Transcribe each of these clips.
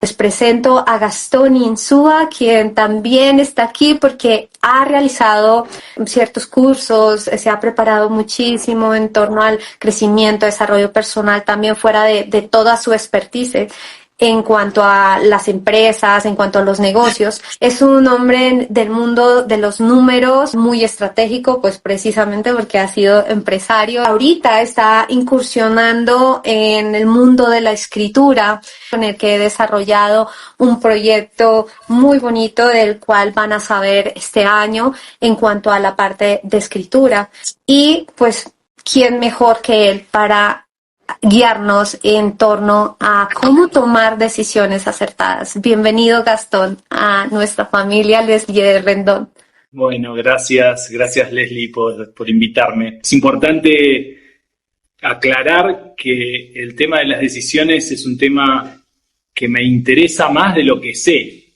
Les presento a Gastón Insúa, quien también está aquí porque ha realizado ciertos cursos, se ha preparado muchísimo en torno al crecimiento, desarrollo personal, también fuera de toda su expertise en cuanto a las empresas, en cuanto a los negocios. Es un hombre del mundo de los números, muy estratégico, pues precisamente porque ha sido empresario. Ahorita está incursionando en el mundo de la escritura, con el que he desarrollado un proyecto muy bonito del cual van a saber este año en cuanto a la parte de escritura. Y pues, ¿quién mejor que él para guiarnos en torno a cómo tomar decisiones acertadas? Bienvenido, Gastón, a nuestra familia Leslie Rendón. Bueno, gracias Leslie por invitarme. Es importante aclarar que el tema de las decisiones es un tema que me interesa más de lo que sé.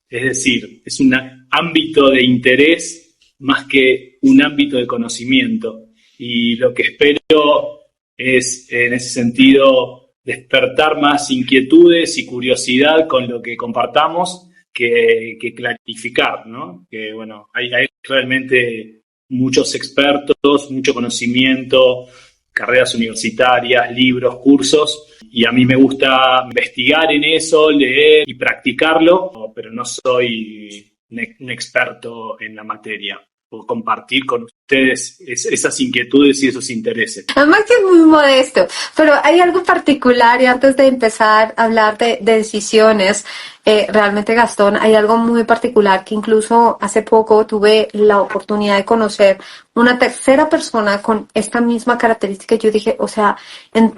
Es decir, es un ámbito de interés más que un ámbito de conocimiento. Y lo que espero es, en ese sentido, despertar más inquietudes y curiosidad con lo que compartamos que clarificar, ¿no? Que, bueno, hay realmente muchos expertos, mucho conocimiento, carreras universitarias, libros, cursos, y a mí me gusta investigar en eso, leer y practicarlo, pero no soy un experto en la materia. Puedo compartir con ustedes esas inquietudes y esos intereses. Además que es muy modesto, pero hay algo particular y antes de empezar a hablar de decisiones, realmente, Gastón, hay algo muy particular que incluso hace poco tuve la oportunidad de conocer una tercera persona con esta misma característica. Yo dije, o sea, en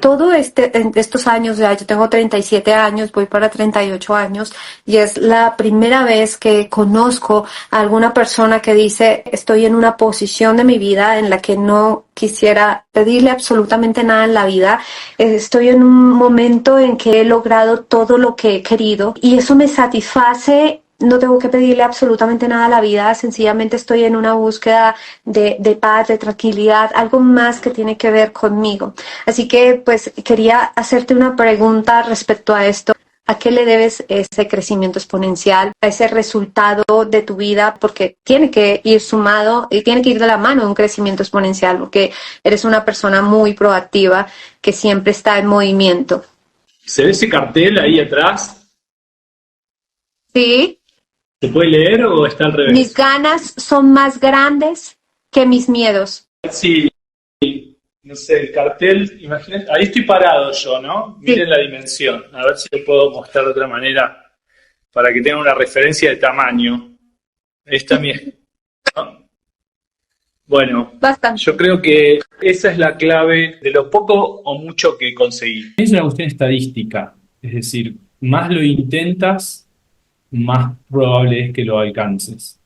estos años, ya yo tengo 37 años, voy para 38 años, y es la primera vez que conozco a alguna persona que dice, estoy en una posición de mi vida en la que no quisiera pedirle absolutamente nada en la vida. Estoy en un momento en que he logrado todo lo que he querido y eso me satisface. No tengo que pedirle absolutamente nada a la vida, sencillamente estoy en una búsqueda de paz, de tranquilidad, algo más que tiene que ver conmigo. Así que pues quería hacerte una pregunta respecto a esto. ¿A qué le debes ese crecimiento exponencial, a ese resultado de tu vida? Porque tiene que ir sumado y tiene que ir de la mano un crecimiento exponencial, porque eres una persona muy proactiva que siempre está en movimiento. ¿Se ve ese cartel ahí atrás? Sí. ¿Se puede leer o está al revés? Mis ganas son más grandes que mis miedos. Sí, no sé, el cartel, imagínate, ahí estoy parado yo, ¿no? Miren Sí. la dimensión, a ver si lo puedo mostrar de otra manera para que tengan una referencia de tamaño. Ahí está ¿no? Bueno, Bastante. yo creo que esa es la clave de lo poco o mucho que conseguí. Es una cuestión estadística, es decir, más lo intentas, más probable es que lo alcances.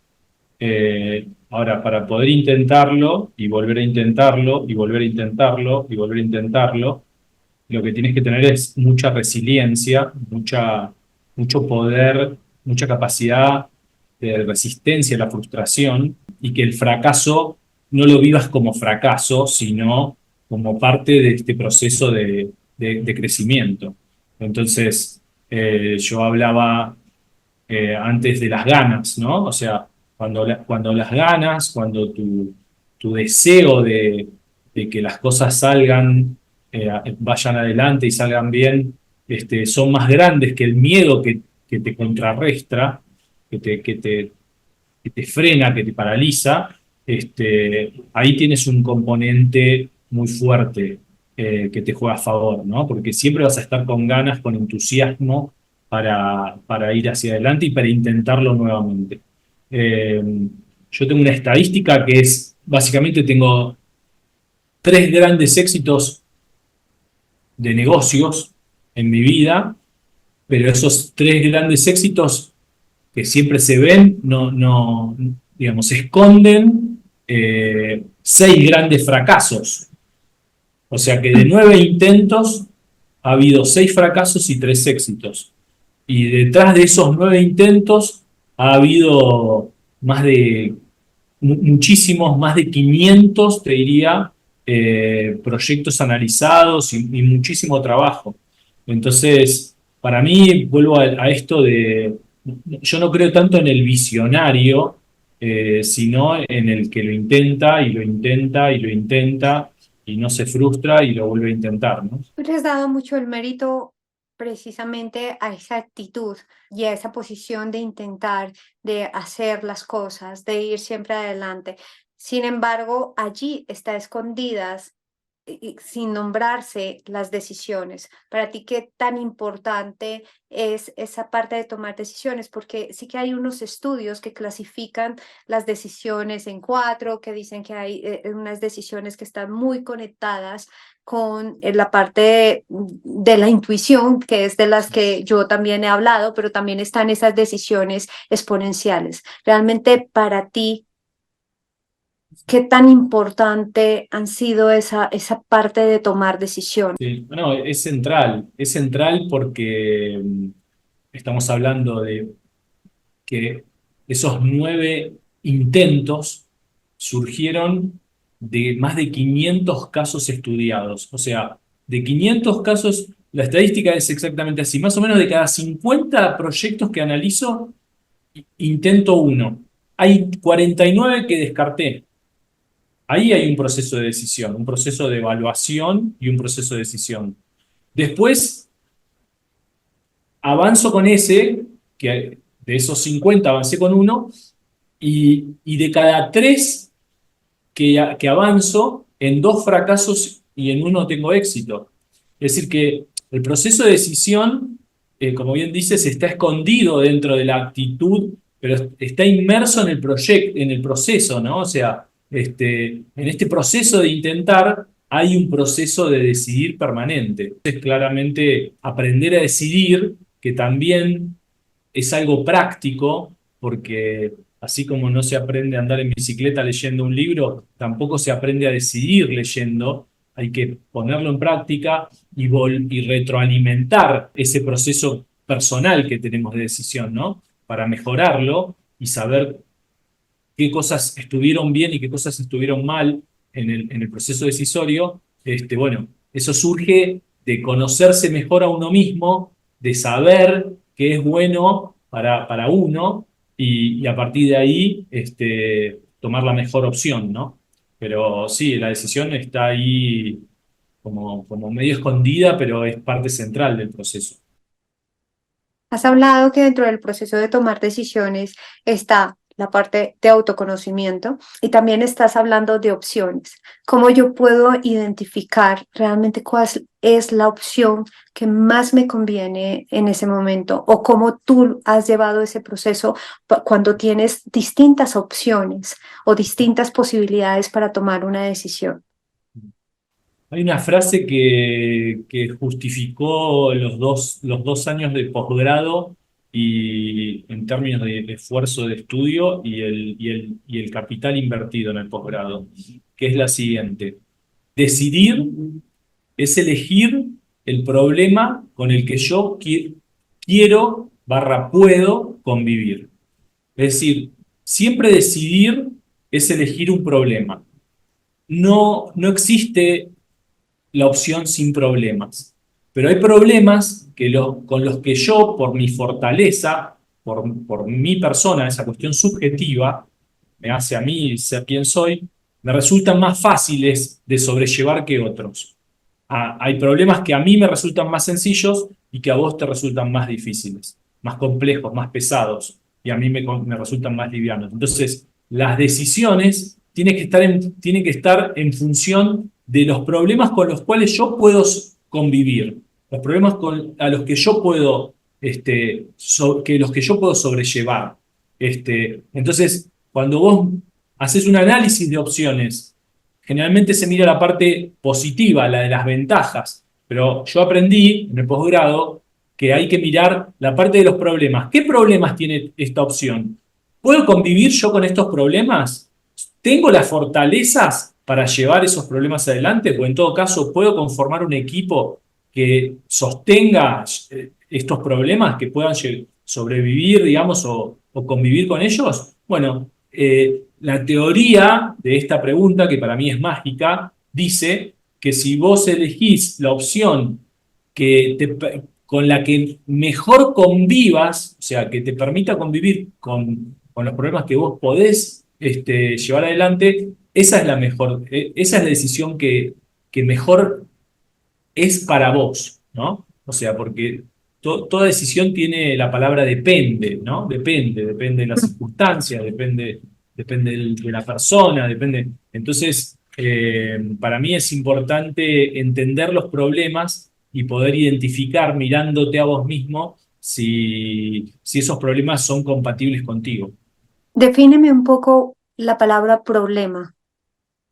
Ahora, para poder intentarlo y volver a intentarlo y volver a intentarlo y volver a intentarlo, lo que tienes que tener es mucha resiliencia, mucho poder, mucha capacidad de resistencia a la frustración y que el fracaso no lo vivas como fracaso, sino como parte de este proceso de crecimiento. Entonces, yo hablaba antes de las ganas, ¿no? O sea, cuando las ganas, cuando tu deseo de que las cosas salgan, vayan adelante y salgan bien, son más grandes que el miedo que te contrarresta, que te frena, que te paraliza, ahí tienes un componente muy fuerte que te juega a favor, ¿no? Porque siempre vas a estar con ganas, con entusiasmo para ir hacia adelante y para intentarlo nuevamente. Eh, yo tengo una estadística que es, básicamente tengo 3 grandes éxitos de negocios en mi vida, pero esos 3 grandes éxitos que siempre se ven, digamos, esconden 6 grandes fracasos. O sea que de 9 intentos ha habido 6 fracasos y 3 éxitos. Y detrás de esos 9 intentos ha habido muchísimos, más de 500, te diría, proyectos analizados y muchísimo trabajo. Entonces, para mí, vuelvo a esto de, yo no creo tanto en el visionario, sino en el que lo intenta y lo intenta y lo intenta y no se frustra y lo vuelve a intentar, ¿no? Tú le has dado mucho el mérito precisamente a esa actitud y a esa posición de intentar, de hacer las cosas, de ir siempre adelante. Sin embargo, allí está escondidas y sin nombrarse las decisiones. Para ti, ¿qué tan importante es esa parte de tomar decisiones? Porque sí que hay unos estudios que clasifican las decisiones en cuatro, que dicen que hay unas decisiones que están muy conectadas con la parte de la intuición, que es de las que yo también he hablado, pero también están esas decisiones exponenciales. Realmente para ti, ¿qué tan importante han sido esa parte de tomar decisiones? Sí, bueno, es central porque estamos hablando de que esos 9 intentos surgieron de más de 500 casos estudiados. O sea, de 500 casos, la estadística es exactamente así. Más o menos de cada 50 proyectos que analizo, intento uno. Hay 49 que descarté. Ahí hay un proceso de decisión, un proceso de evaluación y un proceso de decisión. Después avanzo con ese, que de esos 50 avancé con uno, y de cada 3 que avanzo, en 2 fracasos y en uno tengo éxito. Es decir, que el proceso de decisión, como bien dices, está escondido dentro de la actitud, pero está inmerso en el proyecto, en el proceso, ¿no? O sea, en este proceso de intentar hay un proceso de decidir permanente. Es claramente aprender a decidir, que también es algo práctico, porque así como no se aprende a andar en bicicleta leyendo un libro, tampoco se aprende a decidir leyendo. Hay que ponerlo en práctica y retroalimentar ese proceso personal que tenemos de decisión, ¿no? Para mejorarlo y saber qué cosas estuvieron bien y qué cosas estuvieron mal en el proceso decisorio. Bueno, eso surge de conocerse mejor a uno mismo, de saber qué es bueno para uno y a partir de ahí tomar la mejor opción, ¿no? Pero sí, la decisión está ahí como medio escondida, pero es parte central del proceso. Has hablado que dentro del proceso de tomar decisiones está la parte de autoconocimiento y también estás hablando de opciones. ¿Cómo yo puedo identificar realmente cuál es la opción que más me conviene en ese momento? ¿O cómo tú has llevado ese proceso cuando tienes distintas opciones o distintas posibilidades para tomar una decisión? Hay una frase que justificó los dos años de posgrado y en términos de esfuerzo de estudio y el capital invertido en el posgrado, que es la siguiente. Decidir es elegir el problema con el que yo quiero puedo convivir. Es decir, siempre decidir es elegir un problema. No existe la opción sin problemas. Pero hay problemas con los que yo, por mi fortaleza, por mi persona, esa cuestión subjetiva, me hace a mí ser quien soy, me resultan más fáciles de sobrellevar que otros. Hay problemas que a mí me resultan más sencillos y que a vos te resultan más difíciles, más complejos, más pesados, y a mí me resultan más livianos. Entonces, las decisiones tienen que estar en función de los problemas con los cuales yo puedo convivir, los problemas a los que yo puedo, los que yo puedo sobrellevar. Entonces, cuando vos haces un análisis de opciones, generalmente se mira la parte positiva, la de las ventajas, pero yo aprendí en el posgrado que hay que mirar la parte de los problemas. ¿Qué problemas tiene esta opción? ¿Puedo convivir yo con estos problemas? ¿Tengo las fortalezas para llevar esos problemas adelante? O en todo caso, ¿puedo conformar un equipo que sostenga estos problemas, que puedan sobrevivir, digamos, o convivir con ellos? Bueno, la teoría de esta pregunta, que para mí es mágica, dice que si vos elegís la opción que con la que mejor convivas, o sea, que te permita convivir con los problemas que vos podés llevar adelante, esa es la mejor, esa es la decisión que mejor es para vos, ¿no? O sea, porque toda decisión tiene la palabra depende, ¿no? Depende de las circunstancias, depende de la persona, depende. Entonces, para mí es importante entender los problemas y poder identificar mirándote a vos mismo si esos problemas son compatibles contigo. Defíneme un poco la palabra problema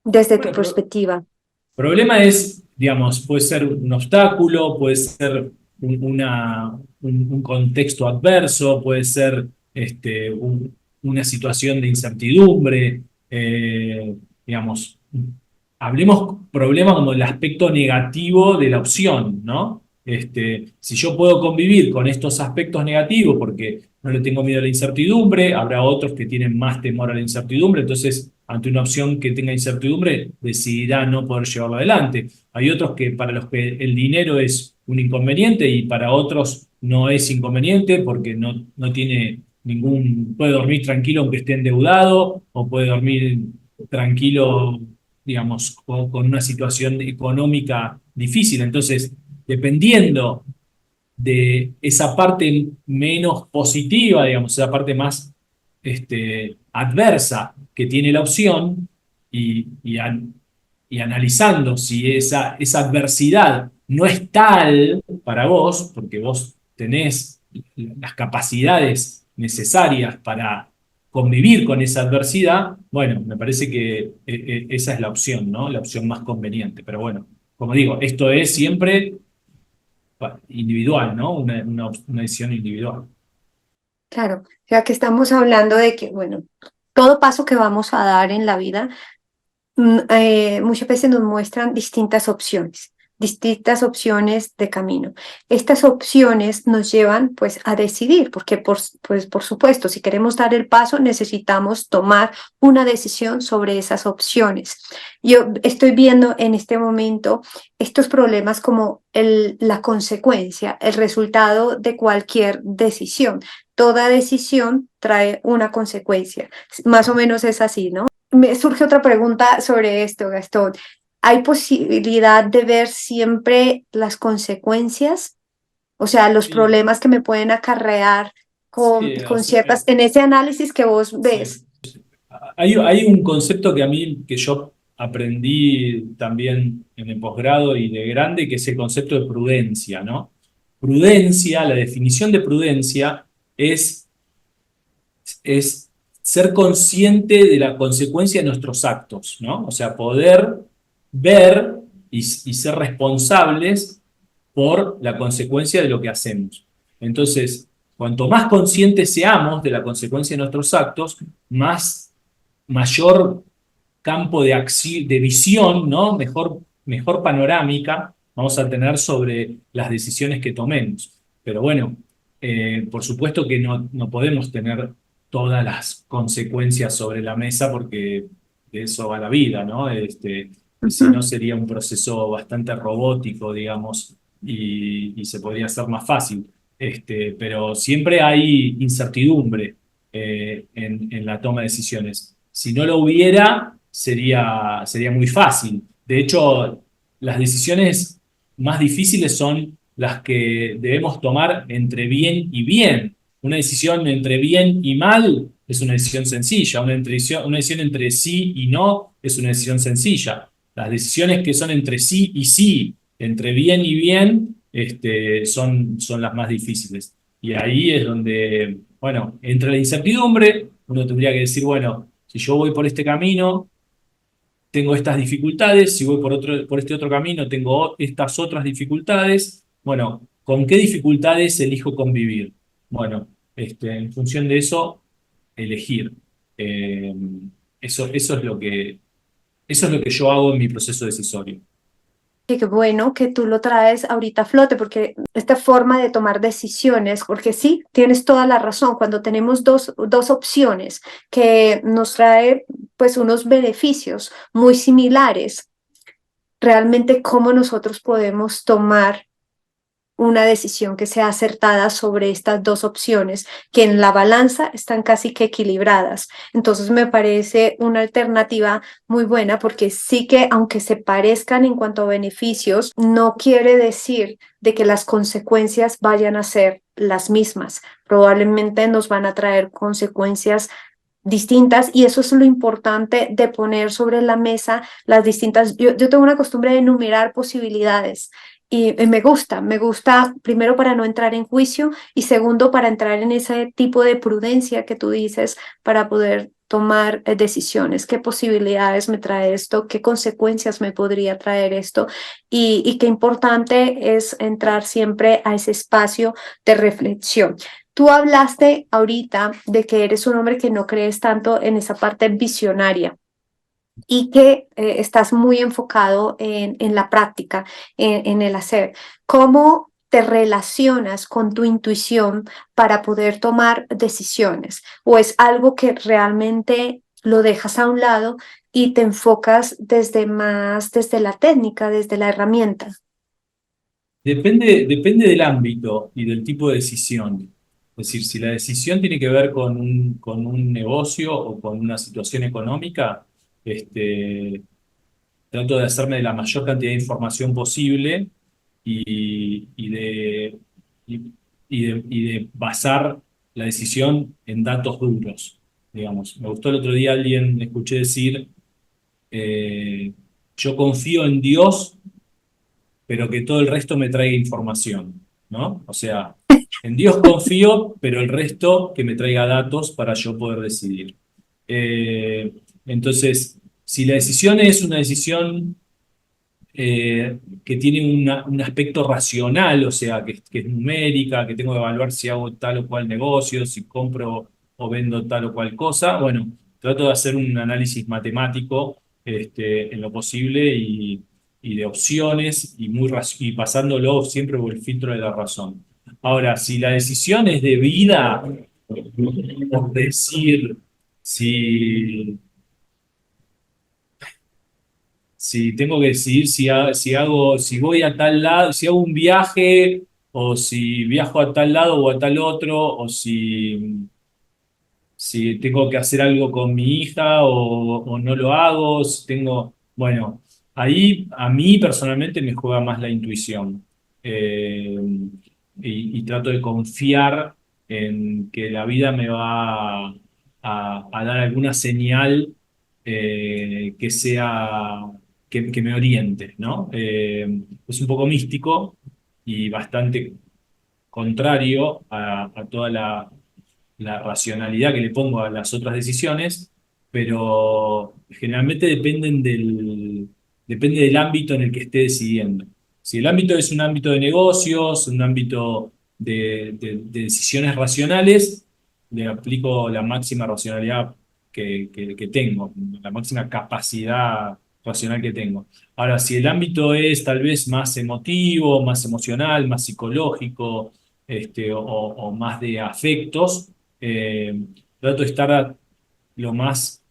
desde tu Bueno, perspectiva. problema es, digamos, puede ser un obstáculo, puede ser un contexto adverso, puede ser una situación de incertidumbre, digamos, hablemos problema como el aspecto negativo de la opción, ¿no? Si yo puedo convivir con estos aspectos negativos porque no le tengo miedo a la incertidumbre, habrá otros que tienen más temor a la incertidumbre, entonces ante una opción que tenga incertidumbre decidirá no poder llevarlo adelante. Hay otros que para los que el dinero es un inconveniente y para otros no es inconveniente porque no tiene puede dormir tranquilo aunque esté endeudado o puede dormir tranquilo, digamos, con una situación económica difícil. Entonces, dependiendo de esa parte menos positiva, digamos, esa parte más adversa que tiene la opción y analizando si esa adversidad no es tal para vos, porque vos tenés las capacidades necesarias para convivir con esa adversidad, bueno, me parece que esa es la opción, ¿no? La opción más conveniente. Pero bueno, como digo, esto es siempre individual, ¿no? Una decisión individual. Claro, ya que estamos hablando de que, bueno, todo paso que vamos a dar en la vida muchas veces nos muestran distintas opciones de camino. Estas opciones nos llevan pues a decidir, porque pues, por supuesto, si queremos dar el paso, necesitamos tomar una decisión sobre esas opciones. Yo estoy viendo en este momento estos problemas como la consecuencia, el resultado de cualquier decisión. Toda decisión trae una consecuencia. Más o menos es así, ¿no? Me surge otra pregunta sobre esto, Gastón. ¿Hay posibilidad de ver siempre las consecuencias? O sea, los Sí, problemas que me pueden acarrear sí, o con sea, ciertas, en ese análisis que vos sí. ves. Hay un concepto que yo aprendí también en el posgrado y de grande, que es el concepto de prudencia, ¿no? Prudencia, la definición de prudencia es ser consciente de la consecuencia de nuestros actos, ¿no? O sea, poder ver y ser responsables por la consecuencia de lo que hacemos. Entonces, cuanto más conscientes seamos de la consecuencia de nuestros actos, mayor campo de visión, ¿no? Mejor panorámica vamos a tener sobre las decisiones que tomemos. Pero bueno, por supuesto que no podemos tener todas las consecuencias sobre la mesa porque de eso va la vida, ¿no? Si no Ujú. sería un proceso bastante robótico, digamos, y se podría hacer más fácil. Pero siempre hay incertidumbre en la toma de decisiones. Si no lo hubiera, sería muy fácil. De hecho, las decisiones más difíciles son las que debemos tomar entre bien y bien. Una decisión entre bien y mal es una decisión sencilla. Una decisión entre sí y no es una decisión sencilla. Las decisiones que son entre sí, entre bien y bien, son las más difíciles. Y ahí es donde, bueno, entra la incertidumbre. Uno tendría que decir, bueno, si yo voy por este camino, tengo estas dificultades, si voy por este otro camino, tengo estas otras dificultades. Bueno, ¿con qué dificultades elijo convivir? Bueno, en función de eso, elegir. Eh, eso es lo que yo hago en mi proceso decisorio. Y qué bueno que tú lo traes ahorita a flote, porque esta forma de tomar decisiones, porque sí, tienes toda la razón, cuando tenemos dos opciones que nos trae pues unos beneficios muy similares, realmente cómo nosotros podemos tomar una decisión que sea acertada sobre estas dos opciones, que en la balanza están casi que equilibradas. Entonces me parece una alternativa muy buena porque sí que aunque se parezcan en cuanto a beneficios, no quiere decir de que las consecuencias vayan a ser las mismas. Probablemente nos van a traer consecuencias distintas y eso es lo importante de poner sobre la mesa las distintas, yo tengo una costumbre de enumerar posibilidades y me gusta primero para no entrar en juicio y segundo para entrar en ese tipo de prudencia que tú dices para poder tomar decisiones, qué posibilidades me trae esto, qué consecuencias me podría traer esto y qué importante es entrar siempre a ese espacio de reflexión. Tú hablaste ahorita de que eres un hombre que no crees tanto en esa parte visionaria y que estás muy enfocado en la práctica, en el hacer. ¿Cómo te relacionas con tu intuición para poder tomar decisiones? ¿O es algo que realmente lo dejas a un lado y te enfocas desde la técnica, desde la herramienta? Depende del ámbito y del tipo de decisión. Es decir, si la decisión tiene que ver con un negocio o con una situación económica, este, trato de hacerme de la mayor cantidad de información posible y y, y de basar la decisión en datos duros, digamos. Me gustó el otro día alguien, escuché decir, eh, yo confío en Dios, pero que todo el resto me traiga información, ¿no? O sea, en Dios confío, pero el resto que me traiga datos para yo poder decidir. Eh, entonces, si la decisión es una decisión que tiene un aspecto racional, o sea, que es numérica, que tengo que evaluar si hago tal o cual negocio, si compro o vendo tal o cual cosa. Bueno, trato de hacer un análisis matemático en lo posible y de opciones y pasándolo siempre por el filtro de la razón. Ahora, si la decisión es de vida, por decir, si si tengo que decidir si voy a tal lado, si hago un viaje, o si viajo a tal lado o a tal otro, o si tengo que hacer algo con mi hija o no lo hago, si tengo, bueno, ahí a mí personalmente me juega más la intuición. Eh, y trato de confiar en que la vida me va a dar alguna señal que sea, que me oriente, ¿no? Es un poco místico y bastante contrario a toda la racionalidad que le pongo a las otras decisiones, pero generalmente depende del ámbito en el que esté decidiendo. Si el ámbito es un ámbito de negocios, un ámbito de decisiones racionales, le aplico la máxima racionalidad que tengo, la máxima capacidad racional que tengo. Ahora, si el ámbito es tal vez más emotivo, más emocional, más psicológico, o más de afectos, eh, trato de estar lo más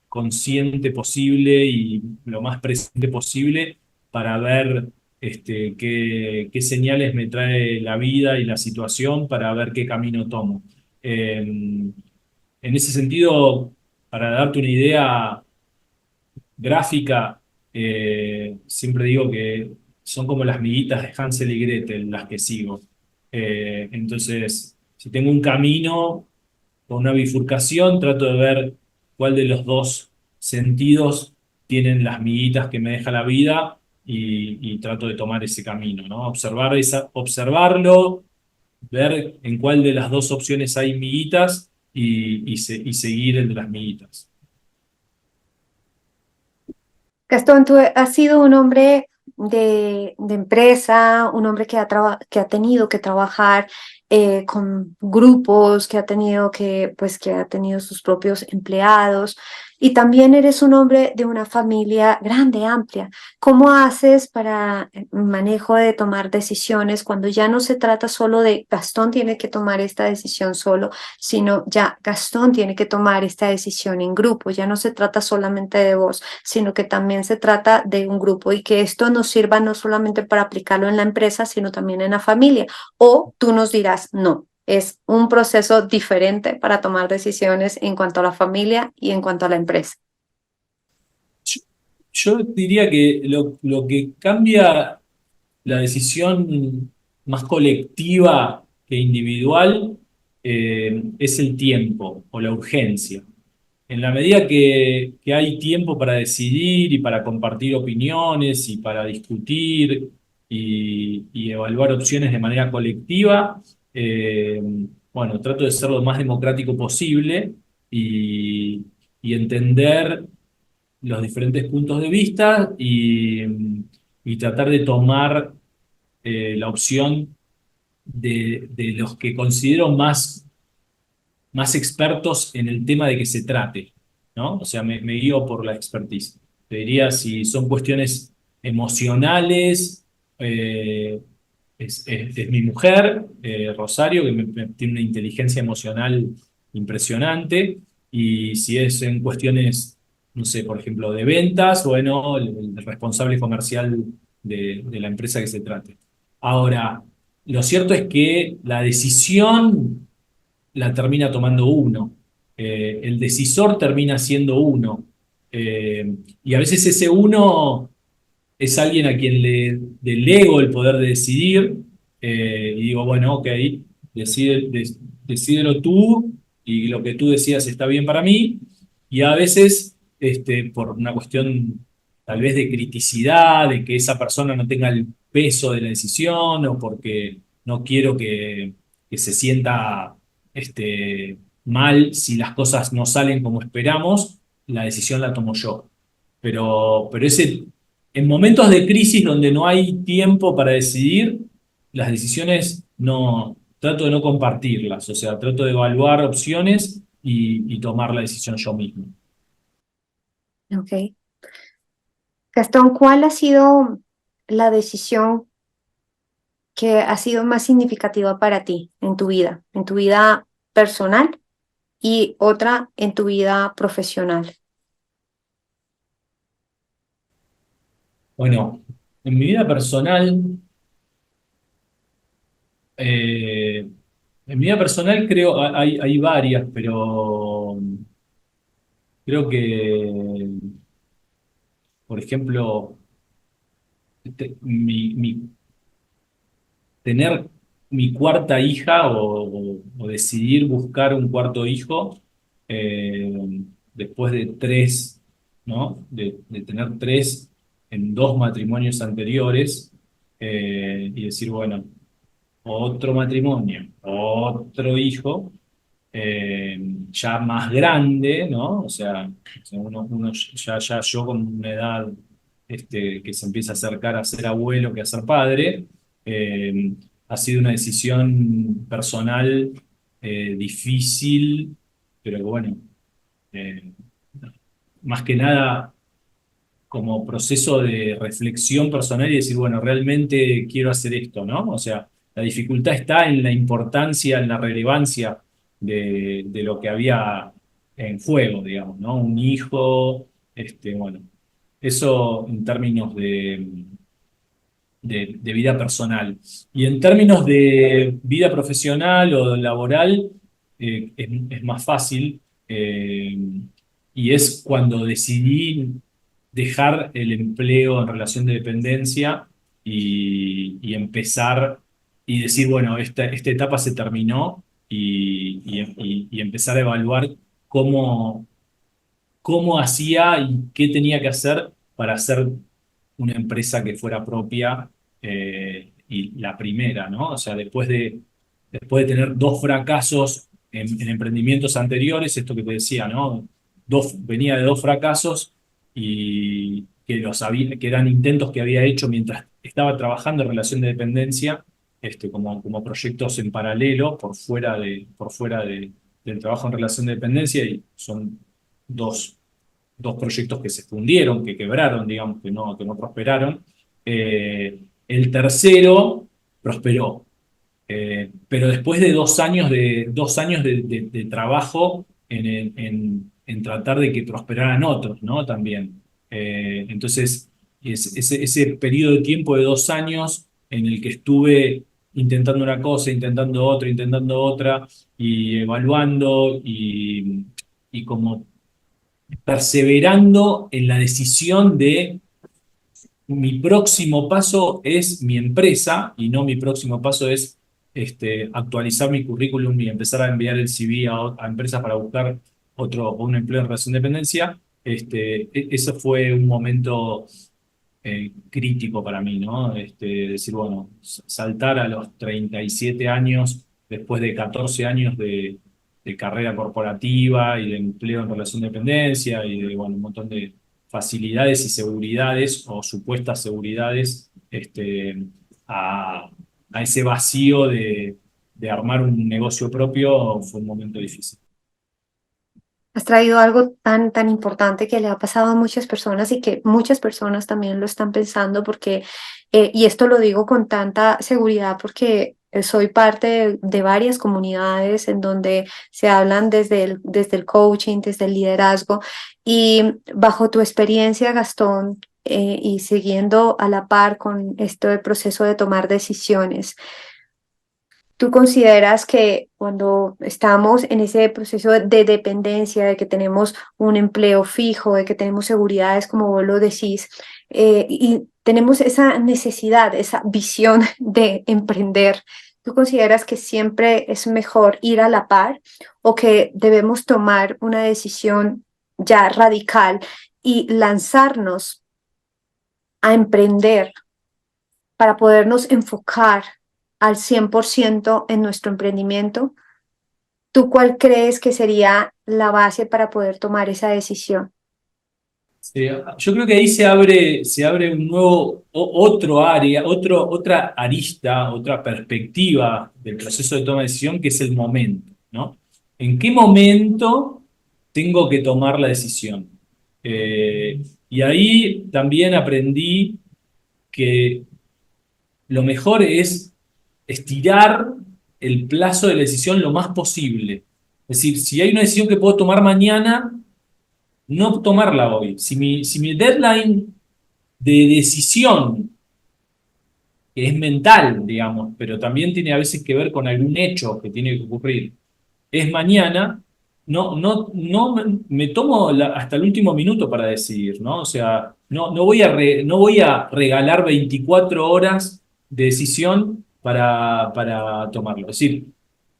consciente posible y lo más presente posible para ver qué señales me trae la vida y la situación para ver qué camino tomo. En ese sentido, para darte una idea gráfica, siempre digo que son como las miguitas de Hansel y Gretel las que sigo. Entonces, si tengo un camino con una bifurcación, trato de ver cuál de los dos sentidos tienen las miguitas que me deja la vida y trato de tomar ese camino, ¿no? Observarlo, ver en cuál de las dos opciones hay miguitas y seguir el de las miguitas. Gastón, tú has sido un hombre de empresa, un hombre que ha tenido que trabajar con grupos, que ha tenido que ha tenido sus propios empleados, y también eres un hombre de una familia grande, amplia. ¿Cómo haces para el manejo de tomar decisiones cuando ya no se trata solo de Gastón tiene que tomar esta decisión solo, sino ya Gastón tiene que tomar esta decisión en grupo? Ya no se trata solamente de vos, sino que también se trata de un grupo, y que esto nos sirva no solamente para aplicarlo en la empresa, sino también en la familia. O tú nos dirás, no, es un proceso diferente para tomar decisiones en cuanto a la familia y en cuanto a la empresa. Yo, yo diría que lo que cambia la decisión más colectiva que individual es el tiempo o la urgencia. En la medida que hay tiempo para decidir y para compartir opiniones y para discutir y evaluar opciones de manera colectiva, eh, bueno, trato de ser lo más democrático posible y, y entender los diferentes puntos de vista y tratar de tomar la opción de los que considero más expertos en el tema de que se trate, ¿no? O sea, me guío por la expertise. Te diría si son cuestiones emocionales, eh, es mi mujer, Rosario, que tiene una inteligencia emocional impresionante, y si es en cuestiones, no sé, por ejemplo, de ventas, bueno, el responsable comercial de la empresa que se trate. Ahora, lo cierto es que la decisión la termina tomando uno. El decisor termina siendo uno. Y a veces ese uno es alguien a quien le delego el poder de decidir, y digo, bueno, ok, decídelo tú y lo que tú decías está bien para mí. Y a veces, por una cuestión tal vez de criticidad, de que esa persona no tenga el peso de la decisión o porque no quiero que se sienta mal si las cosas no salen como esperamos, la decisión la tomo yo. Pero en momentos de crisis donde no hay tiempo para decidir, las decisiones no, trato de no compartirlas, o sea, trato de evaluar opciones y tomar la decisión yo mismo. Ok. Gastón, ¿cuál ha sido la decisión que ha sido más significativa para ti en tu vida personal y otra en tu vida profesional? Bueno, en mi vida personal, eh, en mi vida personal creo, hay varias, pero creo que, por ejemplo, tener mi cuarta hija o decidir buscar un cuarto hijo eh, después de tres, ¿no? De tener tres en dos matrimonios anteriores, y decir, bueno, otro matrimonio, otro hijo, ya más grande, ¿no? O sea, uno ya yo con una edad que se empieza a acercar a ser abuelo que a ser padre, eh, ha sido una decisión personal difícil, pero que bueno, eh, más que nada como proceso de reflexión personal y decir, bueno, realmente quiero hacer esto, ¿no? O sea, la dificultad está en la importancia, en la relevancia de lo que había en juego, digamos, ¿no? Un hijo, bueno, eso en términos de vida personal. Y en términos de vida profesional o laboral, es más fácil, y es cuando decidí dejar el empleo en relación de dependencia y empezar y decir, bueno, esta etapa se terminó y empezar a evaluar cómo, cómo hacía y qué tenía que hacer para hacer una empresa que fuera propia, y la primera, ¿no? O sea, después de tener dos fracasos en emprendimientos anteriores, esto que te decía, ¿no? Venía de dos fracasos que eran intentos que había hecho mientras estaba trabajando en relación de dependencia como proyectos en paralelo del trabajo en relación de dependencia, y son dos proyectos que se fundieron, que quebraron, digamos, que no prosperaron. El tercero prosperó, pero después de 2 años de trabajo en tratar de que prosperaran otros, ¿no? También. Entonces, ese periodo de tiempo de 2 años en el que estuve intentando una cosa, intentando otra, y evaluando y como perseverando en la decisión de mi próximo paso es mi empresa y no mi próximo paso es actualizar mi currículum y empezar a enviar el CV a empresas para buscar un empleo en relación de dependencia. Eso fue un momento crítico para mí, ¿no? Decir, bueno, saltar a los 37 años, después de 14 años de carrera corporativa y de empleo en relación de dependencia y de, bueno, un montón de facilidades y seguridades o supuestas seguridades, a, a ese vacío de armar un negocio propio, fue un momento difícil. Has traído algo tan, tan importante que le ha pasado a muchas personas y que muchas personas también lo están pensando porque, y esto lo digo con tanta seguridad porque soy parte de varias comunidades en donde se hablan desde el coaching, desde el liderazgo y bajo tu experiencia, Gastón, y siguiendo a la par con este proceso de tomar decisiones. ¿Tú consideras que cuando estamos en ese proceso de dependencia, de que tenemos un empleo fijo, de que tenemos seguridades, como vos lo decís, y tenemos esa necesidad, esa visión de emprender, ¿tú consideras que siempre es mejor ir a la par o que debemos tomar una decisión ya radical y lanzarnos a emprender para podernos enfocar al 100% en nuestro emprendimiento? ¿Tú cuál crees que sería la base para poder tomar esa decisión? Sí, yo creo que ahí se abre un nuevo, otro área, otra arista, otra perspectiva del proceso de toma de decisión, que es el momento, ¿no? ¿En qué momento tengo que tomar la decisión? Y ahí también aprendí que lo mejor es estirar el plazo de la decisión lo más posible. Es decir, si hay una decisión que puedo tomar mañana, no tomarla hoy. Si mi deadline de decisión, que es mental, digamos, pero también tiene a veces que ver con algún hecho que tiene que ocurrir, es mañana, no me tomo hasta el último minuto para decidir, ¿no? O sea, no voy a regalar 24 horas de decisión para tomarlo. Es decir,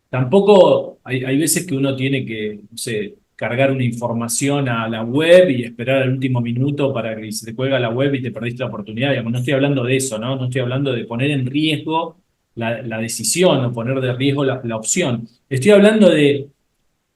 tampoco hay veces que uno tiene que, no sé, cargar una información a la web y esperar al último minuto para que se te cuelga la web y te perdiste la oportunidad. Digamos, no estoy hablando de eso, ¿no? No estoy hablando de poner en riesgo la decisión o poner de riesgo la opción. Estoy hablando de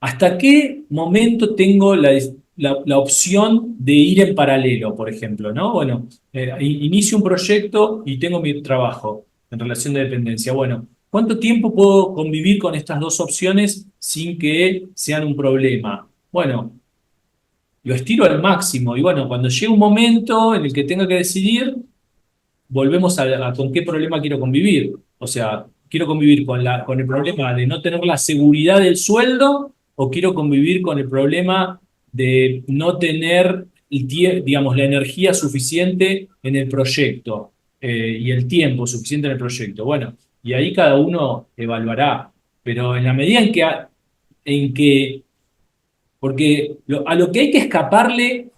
hasta qué momento tengo la opción de ir en paralelo, por ejemplo, ¿no? Bueno, inicio un proyecto y tengo mi trabajo en relación de dependencia. Bueno, ¿cuánto tiempo puedo convivir con estas dos opciones sin que sean un problema? Bueno, lo estiro al máximo y bueno, cuando llegue un momento en el que tenga que decidir, volvemos a con qué problema quiero convivir. O sea, quiero convivir con el problema de no tener la seguridad del sueldo o quiero convivir con el problema de no tener, digamos, la energía suficiente en el proyecto, y el tiempo suficiente en el proyecto. Bueno, y ahí cada uno evaluará. Pero en la medida en que porque a lo que hay que escaparle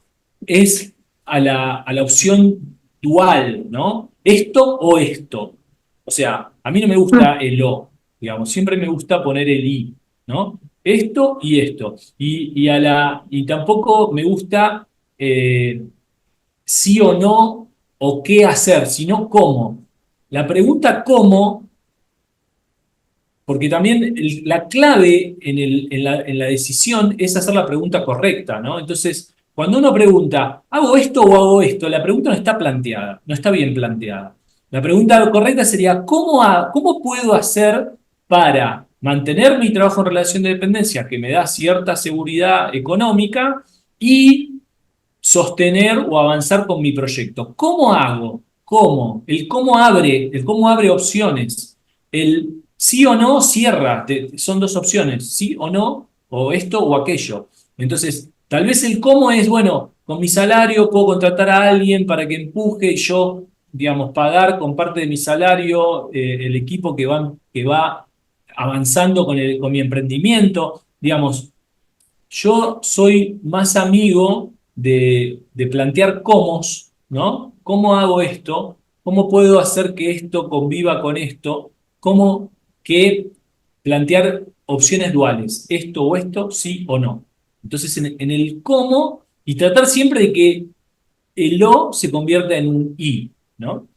es a la opción dual, ¿no? Esto o esto. O sea, a mí no me Mm. gusta el o, digamos, siempre me gusta poner el i, ¿no? Esto y esto. Y tampoco me gusta sí o no o qué hacer, sino cómo. La pregunta cómo, porque también la clave en la decisión es hacer la pregunta correcta, ¿no? Entonces, cuando uno pregunta, ¿hago esto o hago esto? La pregunta no está planteada, no está bien planteada. La pregunta correcta sería, ¿cómo puedo hacer para mantener mi trabajo en relación de dependencia, que me da cierta seguridad económica, y sostener o avanzar con mi proyecto? ¿Cómo hago? ¿Cómo? El cómo abre opciones. El sí o no cierra. Son dos opciones, sí o no, o esto o aquello. Entonces, tal vez el cómo es, bueno, con mi salario puedo contratar a alguien para que empuje y yo, digamos, pagar con parte de mi salario el equipo que va avanzando con mi emprendimiento. Digamos, yo soy más amigo de plantear cómo, ¿no? ¿Cómo hago esto? ¿Cómo puedo hacer que esto conviva con esto? ¿Cómo que plantear opciones duales? ¿Esto o esto, sí o no? Entonces, en el cómo, y tratar siempre de que el o se convierta en un i, ¿no?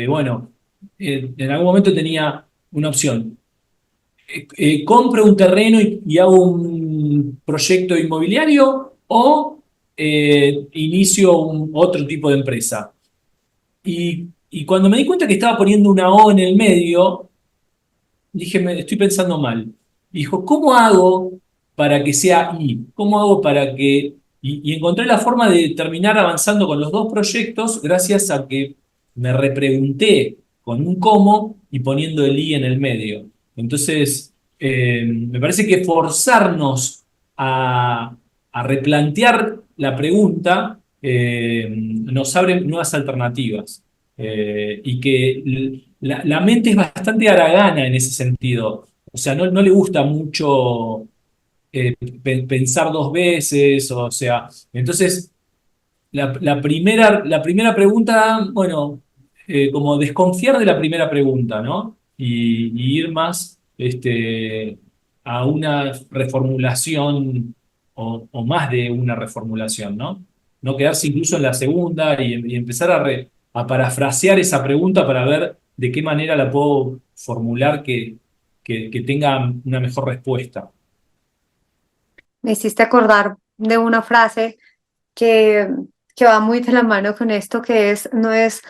Bueno, en algún momento tenía una opción. Compro un terreno y hago un proyecto inmobiliario, o inicio otro tipo de empresa. Y cuando me di cuenta que estaba poniendo una O en el medio, dije, estoy pensando mal. Dijo, ¿cómo hago para que sea I? ¿Cómo hago para que...? Y encontré la forma de terminar avanzando con los dos proyectos gracias a que me repregunté con un cómo y poniendo el I en el medio. Entonces, me parece que forzarnos a replantear la pregunta nos abre nuevas alternativas. Y que la mente es bastante haragana en ese sentido. O sea, no le gusta mucho pensar dos veces, o sea, entonces la primera pregunta, bueno, como desconfiar de la primera pregunta, ¿no? Y ir más a una reformulación o más de una reformulación, ¿no? No quedarse incluso en la segunda y empezar a parafrasear esa pregunta para ver de qué manera la puedo formular que tenga una mejor respuesta. Me hiciste acordar de una frase que, que va muy de la mano con esto, que no es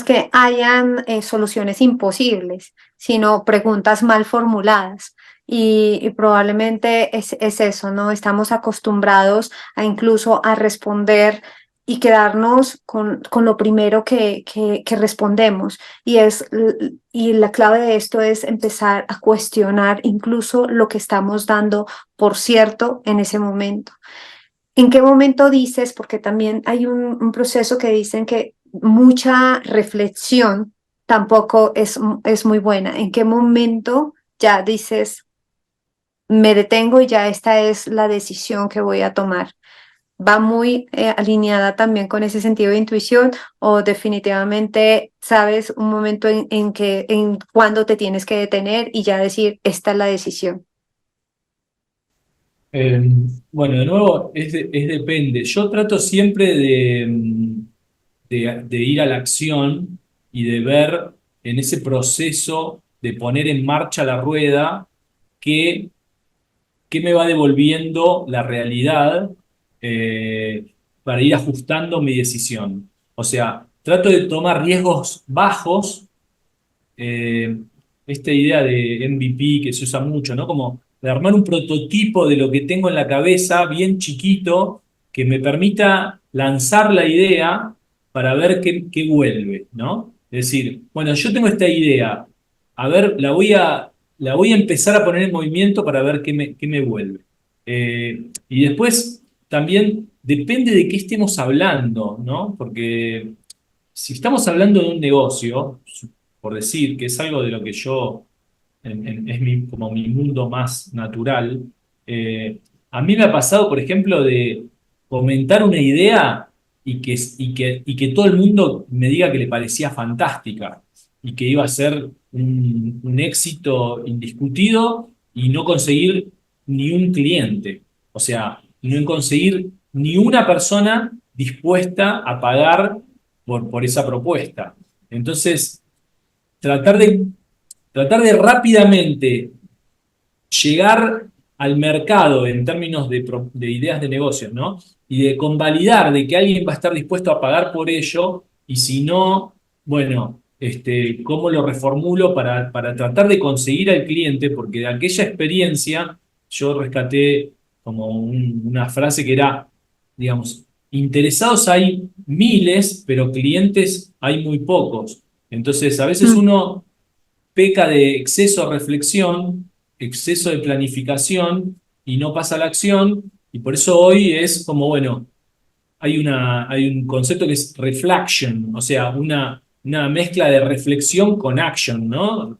que hayan soluciones imposibles, sino preguntas mal formuladas. Y probablemente es eso, ¿no? Estamos acostumbrados a incluso a responder y quedarnos con lo primero que respondemos. Y la clave de esto es empezar a cuestionar incluso lo que estamos dando por cierto en ese momento. ¿En qué momento dices? Porque también hay un proceso que dicen que mucha reflexión tampoco es muy buena. ¿En qué momento ya dices, me detengo y ya esta es la decisión que voy a tomar? ¿Va muy alineada también con ese sentido de intuición o definitivamente sabes un momento en cuándo te tienes que detener y ya decir, esta es la decisión? Eh, bueno, de nuevo, depende. Yo trato siempre de ir a la acción y de ver en ese proceso de poner en marcha la rueda qué, qué me va devolviendo la realidad para ir ajustando mi decisión. O sea, trato de tomar riesgos bajos, eh, esta idea de MVP que se usa mucho, ¿no? Como de armar un prototipo de lo que tengo en la cabeza, bien chiquito, que me permita lanzar la idea para ver qué vuelve, ¿no? Es decir, bueno, yo tengo esta idea, a ver, la voy a empezar a poner en movimiento para ver qué me vuelve. Y después también depende de qué estemos hablando, ¿no? Porque si estamos hablando de un negocio, por decir, que es algo de lo que yo, es como mi mundo más natural, eh, a mí me ha pasado, por ejemplo, de comentar una idea y que todo el mundo me diga que le parecía fantástica y que iba a ser un éxito indiscutido y no conseguir ni un cliente. O sea, no conseguir ni una persona dispuesta a pagar por esa propuesta. Entonces, tratar de, tratar de rápidamente llegar al mercado en términos de ideas de negocios, ¿no? Y de convalidar de que alguien va a estar dispuesto a pagar por ello, y si no, bueno, cómo lo reformulo para tratar de conseguir al cliente, porque de aquella experiencia yo rescaté como una frase que era, digamos, interesados hay miles, pero clientes hay muy pocos. Entonces, a veces Mm. uno peca de exceso de reflexión, exceso de planificación y no pasa a la acción. Y por eso hoy es como, bueno, hay un concepto que es reflection, o sea, una mezcla de reflexión con action, ¿no?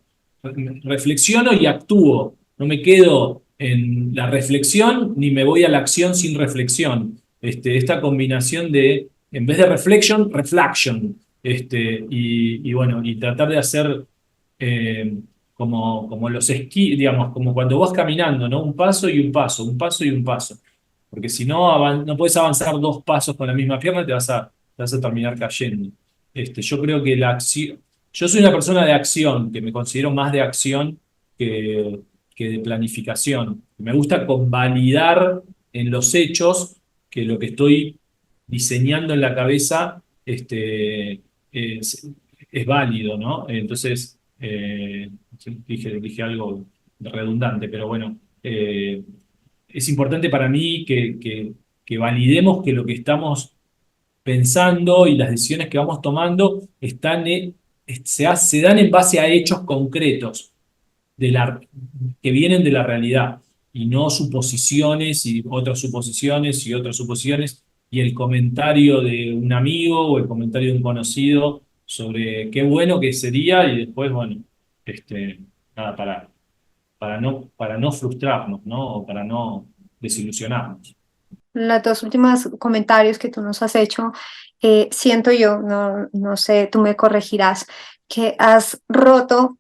Reflexiono y actúo. No me quedo en la reflexión ni me voy a la acción sin reflexión. Esta combinación de, en vez de reflection, reflection. Y bueno, y tratar de hacer como los esquí, digamos, como cuando vas caminando, ¿no? Un paso y un paso, un paso y un paso. Porque si no, no puedes avanzar dos pasos con la misma pierna, te vas a terminar cayendo. Yo creo que la acción, yo soy una persona de acción, que me considero más de acción que, que de planificación. Me gusta convalidar en los hechos que lo que estoy diseñando en la cabeza es, es válido, ¿no? Entonces, dije algo redundante, pero bueno. Es importante para mí que validemos que lo que estamos pensando y las decisiones que vamos tomando se dan en base a hechos concretos que vienen de la realidad y no suposiciones y otras suposiciones y otras suposiciones y el comentario de un amigo o el comentario de un conocido sobre qué bueno que sería y después, bueno, nada, para no frustrarnos, ¿no? O para no desilusionarnos. Los dos últimos comentarios que tú nos has hecho, siento yo, no sé, tú me corregirás, que has roto